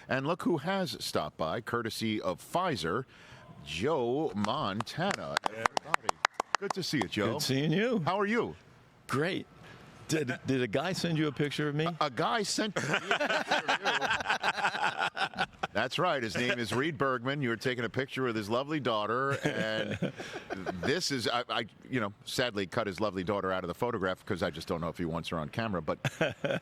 And look who has stopped by, courtesy of Pfizer, Joe Montana. Everybody. Good to see you, Joe. Good seeing you. How are you? Great. Did a guy send you a picture of me? A guy sent me a picture of you. That's right. His name is Reed Bergman. You were taking a picture with his lovely daughter, and this is, I sadly cut his lovely daughter out of the photograph because I just don't know if he wants her on camera. But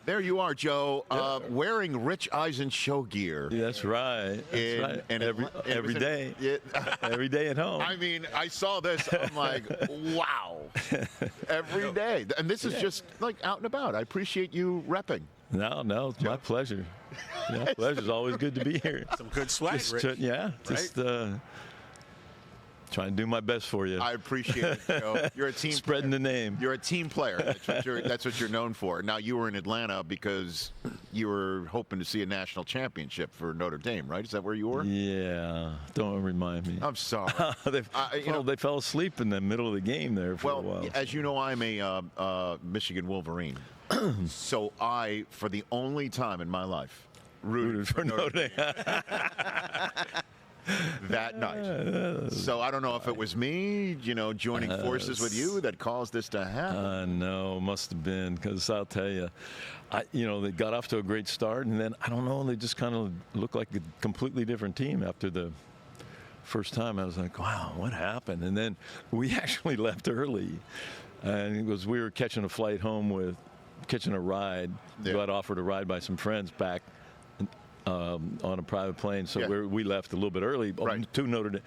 there you are, Joe, wearing Rich Eisen Show gear. That's right. That's right. And every day. Every day at home. I mean, I saw this. I'm like, wow. Every day. And this is just like out and about. I appreciate you repping. No, it's my pleasure. Yeah, pleasure's always good to be here. Some good swag, Rich. Just trying to do my best for you. I appreciate it, Joe. You're a team spreading the name. You're a team player. That's what you're known for. Now, you were in Atlanta because you were hoping to see a national championship for Notre Dame, right? Is that where you were? Yeah. Don't remind me. I'm sorry. They fell asleep in the middle of the game there for a while. Well, as you know, I'm a Michigan Wolverine. So I, for the only time in my life, rooted for Notre Dame. That night. So I don't know if it was me, joining forces with you that caused this to happen. No, must have been, because I'll tell you, they got off to a great start, and then, I don't know, they just kind of looked like a completely different team after the first time. I was like, wow, what happened? And then we actually left early, and we were catching a flight home catching a ride. Yeah. Got offered a ride by some friends back on a private plane, so we left a little bit early. Right. Two Notre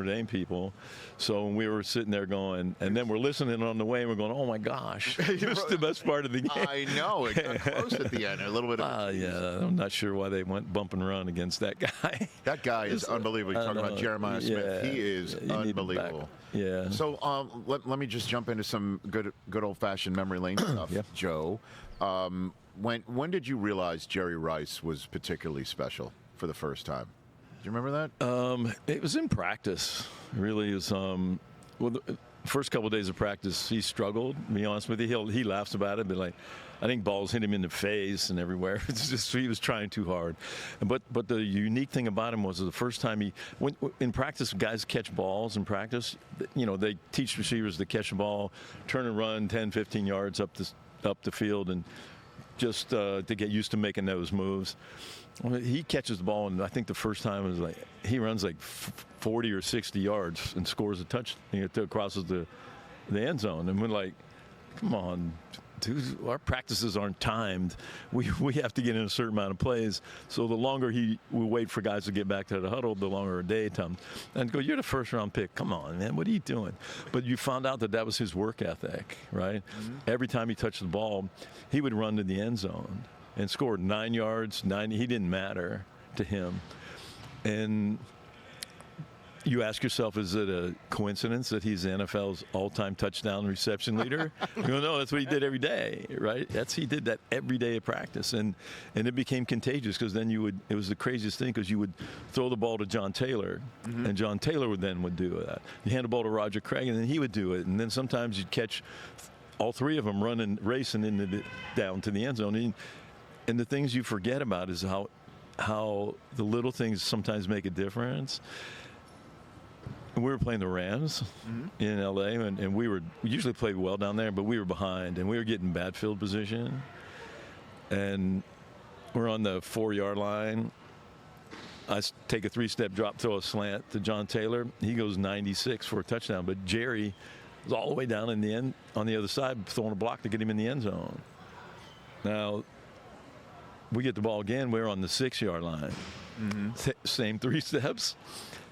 Dame people. So when we were sitting there going, and then we're listening on the way, and we're going, "Oh my gosh, this is the best part of the game." I know, it got close at the end, a little bit. I'm not sure why they went bump and run agained that guy. That guy is unbelievable. You're talking about Jeremiah Smith. He is unbelievable. Yeah. So let me just jump into some good old-fashioned memory lane stuff, Joe. When did you realize Jerry Rice was particularly special for the first time? Do you remember that? It was in practice. Really, it was. The first couple of days of practice, he struggled. To be honest with you, he laughs about it, but I think balls hit him in the face and everywhere. It's just he was trying too hard. But the unique thing about him was the first time in practice, guys catch balls in practice. They teach receivers to catch the ball, turn and run 10, 15 yards up the field, and just to get used to making those moves. Well, he catches the ball, and I think the first time it was he runs 40 or 60 yards and scores a touch, crosses the end zone. And we're like, come on, dude, our practices aren't timed. We have to get in a certain amount of plays. So the longer we wait for guys to get back to the huddle, the longer a day comes. And go, you're the first-round pick. Come on, man, what are you doing? But you found out that was his work ethic, right? Mm-hmm. Every time he touched the ball, he would run to the end zone and scored 9 yards, 90. He didn't matter to him. And you ask yourself, is it a coincidence that he's the NFL's all-time touchdown reception leader? No, that's what he did every day, right? He did that every day of practice, and it became contagious because then it was the craziest thing because you would throw the ball to John Taylor, mm-hmm. and John Taylor would do that. You hand the ball to Roger Craig, and then he would do it, and then sometimes you'd catch all three of them racing down to the end zone. And the things you forget about is how the little things sometimes make a difference. We were playing the Rams in L.A., and we usually play well down there, but we were behind, and we were getting bad field position. And we're on the 4-yard line. I take a 3-step drop, throw a slant to John Taylor. He goes 96 for a touchdown, but Jerry was all the way down in the end on the other side, throwing a block to get him in the end zone. Now, we get the ball again. We're on the 6-yard line. Mm-hmm. Same 3 steps,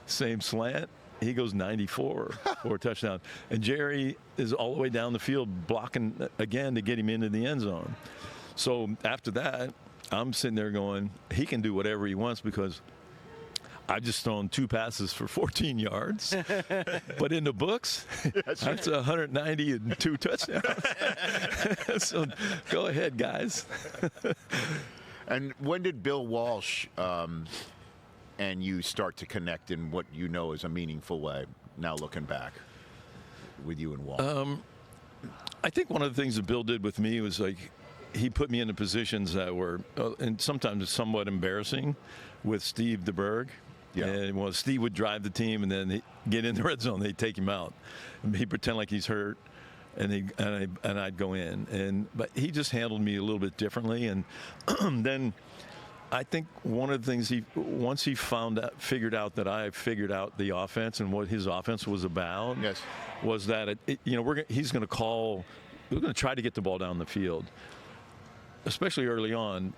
same slant. He goes 94 for a touchdown. And Jerry is all the way down the field blocking again to get him into the end zone. So after that, I'm sitting there going, he can do whatever he wants because I've just thrown 2 passes for 14 yards. But in the books, that's 190 and 2 touchdowns. So go ahead, guys. And when did Bill Walsh and you start to connect in what you know is a meaningful way, now looking back, with you and Walsh? I think one of the things that Bill did with me was he put me into positions that were, and sometimes somewhat embarrassing, with Steve DeBerg. Yeah. And well, Steve would drive the team, and then he'd get in the red zone. They'd take him out. And he'd pretend like he's hurt, and I'd go in. But he just handled me a little bit differently. And then I think one of the things once he figured out that I figured out the offense and what his offense was about, Yes. was that he's going to call. We're going to try to get the ball down the field, especially early on.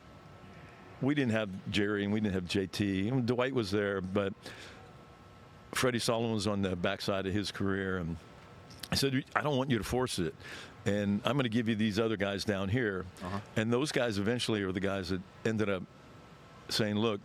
We didn't have Jerry and we didn't have JT. And Dwight was there, but Freddie Solomon was on the backside of his career. And I said, I don't want you to force it. And I'm going to give you these other guys down here. Uh-huh. And those guys eventually are the guys that ended up saying, look,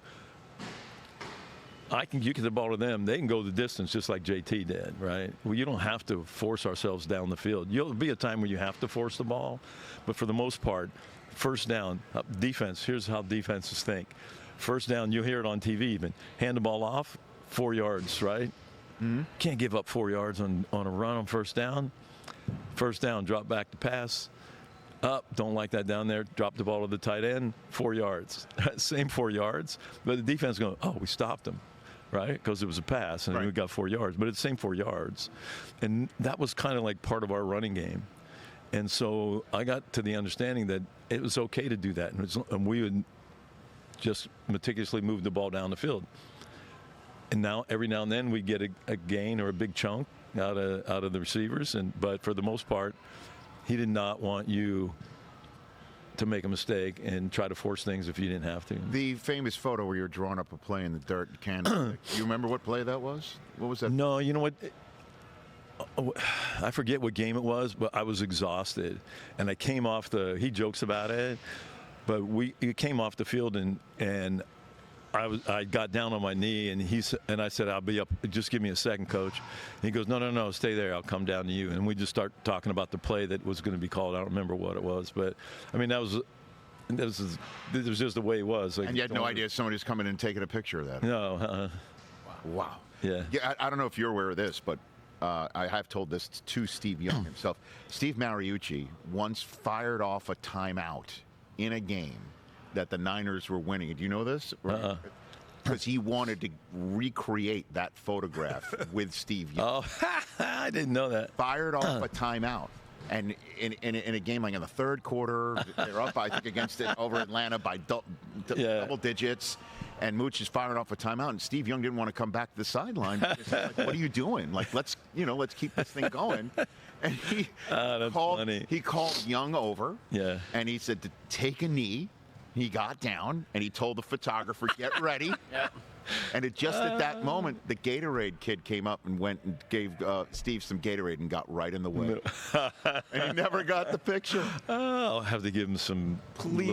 you get the ball to them. They can go the distance just like JT did, right? Well, you don't have to force ourselves down the field. There'll be a time where you have to force the ball. But for the most part, first down, defense, here's how defenses think. First down, you'll hear it on TV even. Hand the ball off, 4 yards, right? Mm-hmm. Can't give up 4 yards on a run on first down. First down, drop back to pass. Up, don't like that down there. Drop the ball to the tight end, 4 yards. Same 4 yards. But the defense going, oh, we stopped them, right? Because it was a pass, and we got 4 yards. But it's the same 4 yards. And that was kind of like part of our running game. And so I got to the understanding that it was okay to do that. And we would just meticulously move the ball down the field. And now, every now and then, we get a gain or a big chunk out of the receivers. But for the most part, he did not want you to make a mistake and try to force things if you didn't have to. The famous photo where you're drawing up a play in the dirt in Canada. You remember what play that was? What was that? No, you know what? I forget what game it was, but I was exhausted, and I came off he jokes about it, but we came off the field, and I got down on my knee, and I said, I'll be up, just give me a second, coach. And he goes, no, stay there, I'll come down to you. And we just start talking about the play that was going to be called. I don't remember what it was, but I mean, that was just the way it was. Like, and you had no idea somebody was coming in and taking a picture of that? No. Wow. Yeah. I don't know if you're aware of this, but I have told this to Steve Young himself. Steve Mariucci once fired off a timeout in a game that the Niners were winning. Do you know this? Because he wanted to recreate that photograph with Steve Young. Oh, I didn't know that. Fired off a timeout. And in a game like in the third quarter, they're up, I think, against it over Atlanta by double digits. And Mooch is firing off a timeout, and Steve Young didn't want to come back to the sideline. He's like, what are you doing? Like, let's keep this thing going. And he called Young over. Yeah. And he said to take a knee. He got down, and he told the photographer, get ready. Yep. And at that moment, the Gatorade kid came up and went and gave Steve some Gatorade and got right in the way. And he never got the picture. I'll have to give him some. Please.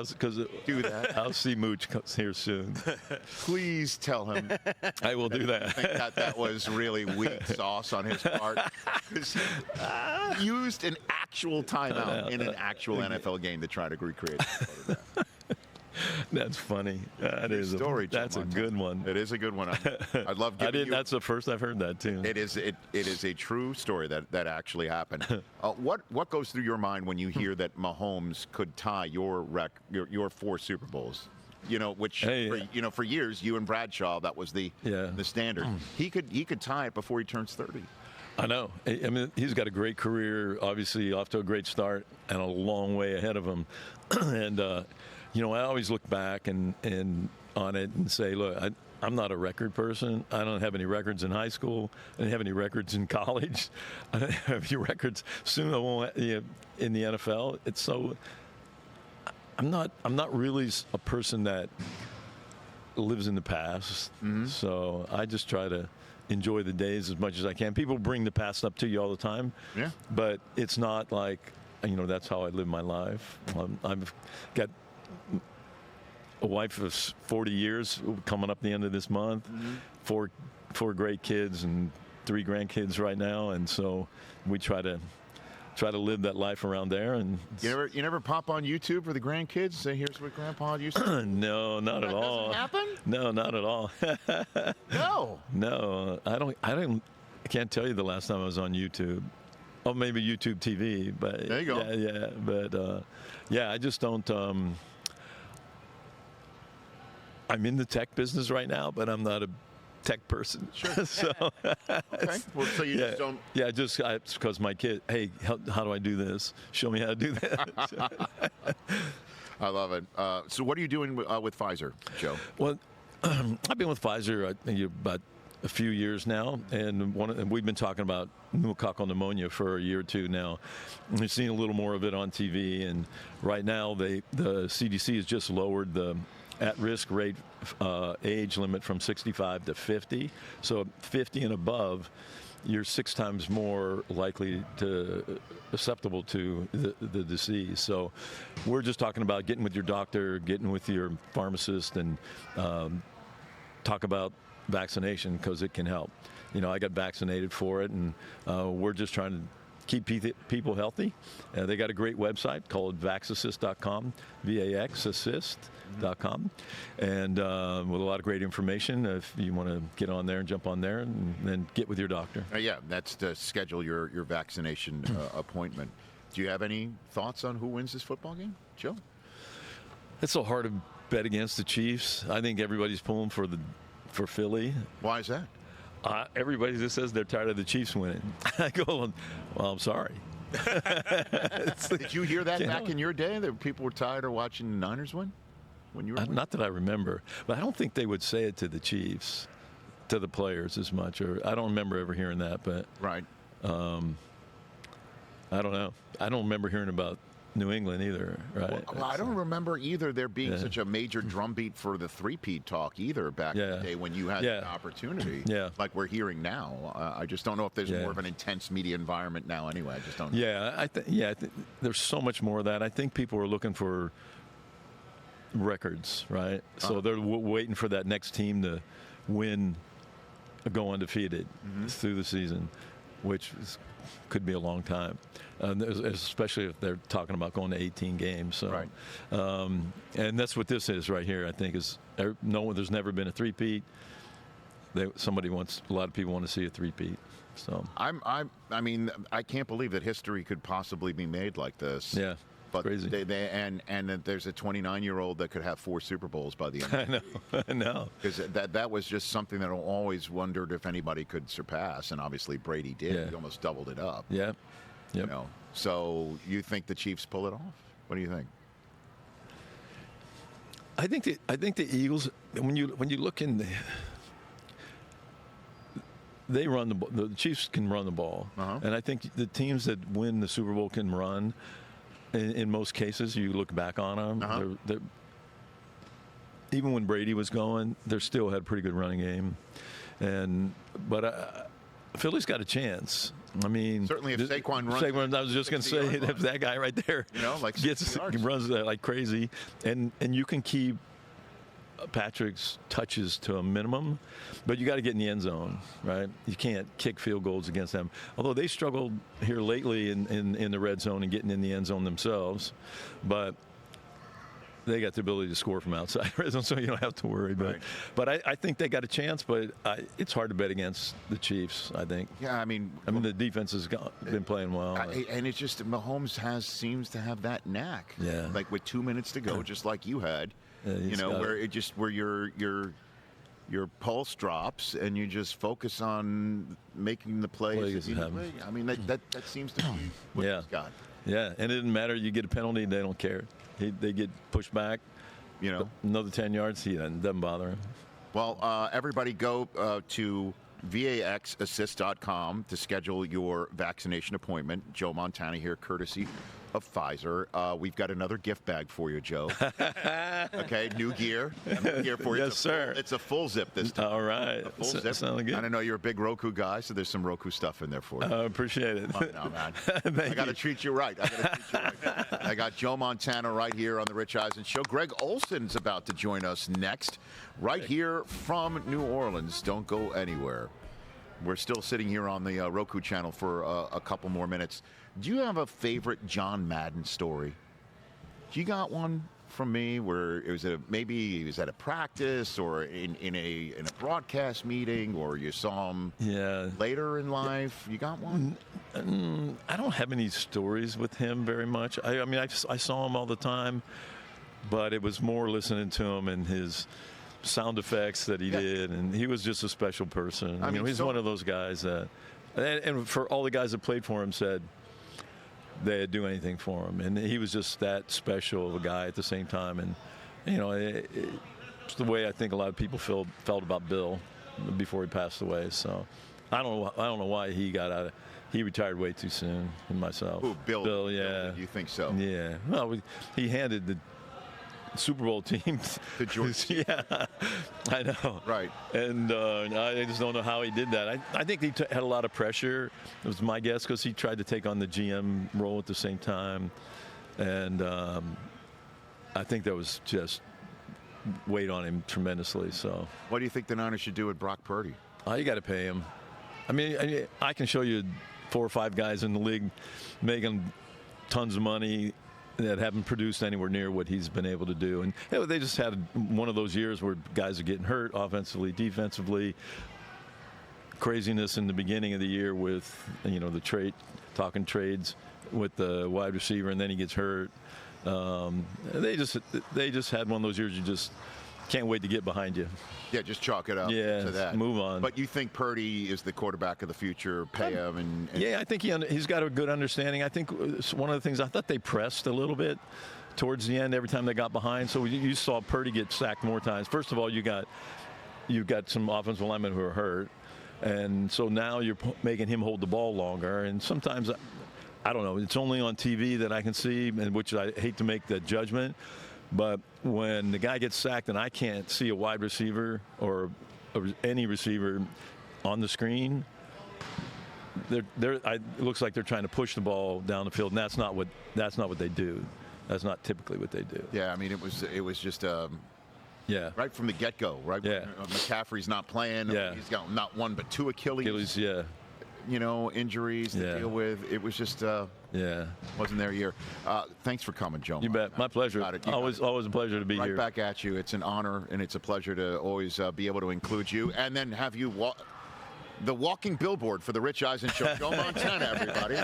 Because do that. I'll see Mooch here soon. Please tell him. I will do that. I think that was really weak sauce on his part. He used an actual timeout in an actual NFL game to try to recreate the photograph. That's funny. That is story. That's a good one. It is a good one. I love giving you. That's the first I've heard that too. It is a true story that actually happened. What goes through your mind when you hear that Mahomes could tie your 4 Super Bowls? For years, you and Bradshaw, that was the standard. He could tie it before he turns 30. I know. I mean, he's got a great career, obviously off to a great start, and a long way ahead of him. And I always look back and on it and say, look, I'm not a record person. I don't have any records in high school. I didn't have any records in college. I don't have any records soon. I won't in the NFL. It's so. I'm not really a person that lives in the past. Mm-hmm. So I just try to enjoy the days as much as I can. People bring the past up to you all the time. Yeah. But it's not like that's how I live my life. I've got a wife of 40 years coming up the end of this month, mm-hmm. four great kids and 3 grandkids right now, and so we try to live that life around there. And you never pop on YouTube for the grandkids and say, here's what Grandpa used to do? No, not at all. That doesn't happen? No, not at all. No. No, I can't tell you the last time I was on YouTube. Oh, maybe YouTube TV, but there you go. Yeah, but yeah, I just don't. I'm in the tech business right now, but I'm not a tech person. Sure. So, Okay. Well, so you just don't. Yeah, just because my kid. Hey, how do I do this? Show me how to do that. I love it. So what are you doing with Pfizer, Joe? Well, I've been with Pfizer about a few years now, and we've been talking about pneumococcal pneumonia for a year or two now. And we've seen a little more of it on TV, and right now the CDC has just lowered the at-risk rate age limit from 65 to 50. So 50 and above, you're 6 times more likely to susceptible to the disease. So we're just talking about getting with your doctor, getting with your pharmacist, and talk about vaccination because it can help. I got vaccinated for it, and we're just trying to keep people healthy. They got a great website called vaxassist.com, vaxassist.com, and with a lot of great information if you want to get on there and jump on there and then get with your doctor. Yeah, that's to schedule your vaccination appointment. Do you have any thoughts on who wins this football game, Joe? It's so hard to bet against the Chiefs. I think everybody's pulling for Philly. Why is that? Everybody just says they're tired of the Chiefs winning. I go, well, I'm sorry. Did you hear that back in your day, that people were tired of watching the Niners win? When you were not that I remember, but I don't think they would say it to the Chiefs, to the players as much. Or I don't remember ever hearing that. But right. I don't know. I don't remember hearing about New England either, right? Well, I don't remember either there being such a major drumbeat for the three-peat talk either back in the day when you had the opportunity, like we're hearing now. I just don't know if there's more of an intense media environment now anyway. I just don't know. Yeah, I think there's so much more of that. I think people are looking for records, right? So they're waiting for that next team to win, go undefeated through the season, which could be a long time, especially if they're talking about going to 18 games. So, right. And that's what this is right here. I think is there's never been a three-peat. A lot of people want to see a three-peat. So I mean, I can't believe that history could possibly be made like this. Yeah. But crazy. And there's a 29-year-old that could have 4 Super Bowls by the end. I know. Because that was just something that I always wondered if anybody could surpass, and obviously Brady did. Yeah. He almost doubled it up. Yeah. Yep. So you think the Chiefs pull it off? What do you think? I think the Eagles, when you look in they run the ball. The Chiefs can run the ball, and I think the teams that win the Super Bowl can run. In most cases, you look back on them, they're, even when Brady was going, they still had a pretty good running game. But Philly's got a chance. I mean, certainly if Saquon runs. I was just going to say, if that guy right there runs like crazy, and you can keep Patrick's touches to a minimum, but you got to get in the end zone, right? You can't kick field goals against them. Although they struggled here lately in the red zone and getting in the end zone themselves, but they got the ability to score from outside red zone, so you don't have to worry. But I think they got a chance, but it's hard to bet against the Chiefs, I think. Yeah, I mean the defense has been playing well. And it's just Mahomes seems to have that knack. Yeah. Like with 2 minutes to go, just like you had. Where your pulse drops and you just focus on making the plays. I mean that seems to be what he's got. Yeah, and it didn't matter. You get a penalty, they don't care. They get pushed back. Another 10 yards. It doesn't bother him. Well, everybody go to vaxassist.com to schedule your vaccination appointment. Joe Montana here, courtesy of Pfizer. We've got another gift bag for you, Joe. Okay, new gear for you. Yes, sir. It's a full zip this time. All right. A full zip. Sounds good. And I know you're a big Roku guy, so there's some Roku stuff in there for you. I appreciate it. Come on now, man. I got to treat you right. I got Joe Montana right here on the Rich Eisen Show. Greg Olson's about to join us next, right here from New Orleans. Don't go anywhere. We're still sitting here on the Roku channel for a couple more minutes. Do you have a favorite John Madden story? Do you got one from me where it was maybe he was at a practice or in a broadcast meeting, or you saw him later in life? You got one? I don't have any stories with him very much. I mean, I saw him all the time, but it was more listening to him and his sound effects that he did, and he was just a special person. I mean, he's one of those guys that, and for all the guys that played for him said they'd do anything for him, and he was just that special of a guy at the same time. And it's the way I think a lot of people felt about Bill before he passed away. So I don't know why he got out of. He retired way too soon. And myself. Who, Bill? Bill, yeah. You think so? Yeah. Well, he handed the Super Bowl team to George. Yeah, I know. Right. And I just don't know how he did that. I think he had a lot of pressure. It was my guess because he tried to take on the GM role at the same time, and I think that was just weighed on him tremendously. So. What do you think the Niners should do with Brock Purdy? You got to pay him. I mean, I can show you 4 or 5 guys in the league making tons of money that haven't produced anywhere near what he's been able to do. And they just had one of those years where guys are getting hurt offensively, defensively. Craziness in the beginning of the year with, the talking trades with the wide receiver, and then he gets hurt. They just had one of those years you just can't wait to get behind you. Yeah, just chalk it up to that. Move on. But you think Purdy is the quarterback of the future? Pay him and yeah, I think he's got a good understanding. I think one of the things I thought they pressed a little bit towards the end every time they got behind. So you saw Purdy get sacked more times. First of all, you've got some offensive linemen who are hurt, and so now you're making him hold the ball longer. And sometimes I don't know. It's only on TV that I can see, and which I hate to make that judgment. But when the guy gets sacked and I can't see a wide receiver or any receiver on the screen, it looks like they're trying to push the ball down the field, and that's not what they do. That's not typically what they do. Yeah, I mean, it was just yeah, right from the get-go, right? Yeah. McCaffrey's not playing. Yeah. He's got not 1 but 2 Achilles. Yeah. Injuries to deal with. It was just wasn't their year. Thanks for coming, Joe. You bet. My pleasure. Always a pleasure to be here. Right back at you. It's an honor and it's a pleasure to always be able to include you and then have you the walking billboard for the Rich Eisen Show. Joe Montana, everybody.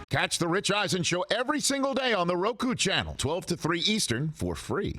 Catch the Rich Eisen Show every single day on the Roku channel, 12 to 3 Eastern, for free.